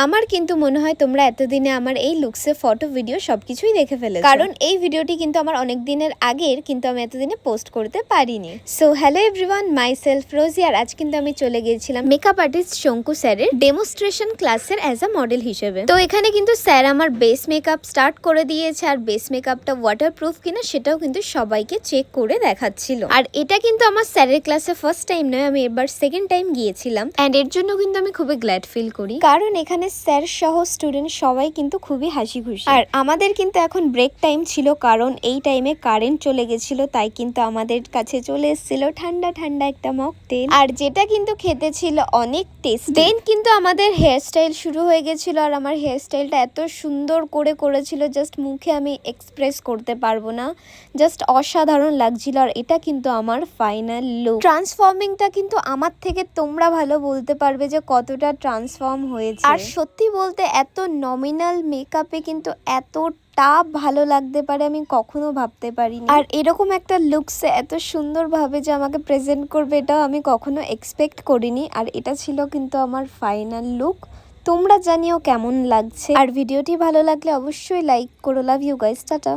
আমার কিন্তু মনে হয় তোমরা এতদিনে আমার এই লুকসে ফটো ভিডিও সবকিছুই দেখে ফেলেছো, কারণ এই ভিডিওটি কিন্তু আমার অনেক দিনের আগের, কিন্তু আমি এতদিনে পোস্ট করতে পারিনি। So hello everyone, myself Rosy. আর আজ কিন্তু আমি চলে গিয়েছিলাম মেকআপ আর্টিস্ট শঙ্কু স্যারের ডেমোস্ট্রেশন ক্লাসের অ্যাজ আ মডেল হিসেবে। তো এখানে কিন্তু স্যার আমার বেস মেকআপ স্টার্ট করে দিয়েছে, আর বেস মেকআপটা ওয়াটারপ্রুফ কিনা সেটাও কিন্তু সবাইকে চেক করে দেখাচ্ছিল। আর এটা কিন্তু আমার স্যারের ক্লাসে ফার্স্ট টাইম নয়, আমি এবার সেকেন্ড টাইম গিয়েছিলাম, অ্যান্ড এর জন্য কিন্তু আমি খুবই গ্ল্যাড ফিল করি, কারণ এখানে স্যার সহ স্টুডেন্ট সবাই কিন্তু খুবই হাসি খুশি। আর আমাদের কিন্তু এখন ব্রেক টাইম ছিল, কারণ এই টাইমে কারেন্ট চলে গেছিল, তাই কিন্তু আমাদের কাছে চলে এসেছিল ঠান্ডা ঠান্ডা একটা মকটেল, আর যেটা কিন্তু খেতে ছিল অনেক টেস্টি। দেন কিন্তু আমাদের হেয়ার স্টাইল শুরু হয়ে গেছিল, আর আমার হেয়ার স্টাইলটা এত সুন্দর করে করেছিল, জাস্ট মুখে আমি এক্সপ্রেস করতে পারবো না, জাস্ট অসাধারণ লাগছিল। আর এটা কিন্তু আমার ফাইনাল লুক। ট্রান্সফর্মিংটা কিন্তু আমার থেকে তোমরা ভালো বলতে পারবে যে কতটা ট্রান্সফর্ম হয়েছে। আর সত্যি বলতে এত নমিনাল মেকআপে কিন্তু এতটা ভালো লাগতে পারে আমি কখনো ভাবতে পারিনি। আর এরকম একটা লুকসে এত সুন্দরভাবে যে আমাকে প্রেজেন্ট করবে, এটাও আমি কখনো এক্সপেক্ট করিনি। আর এটা ছিল কিন্তু আমার ফাইনাল লুক। তোমরা জানিও কেমন লাগছে, আর ভিডিওটি ভালো লাগলে অবশ্যই লাইক করো। Love you guys, tata.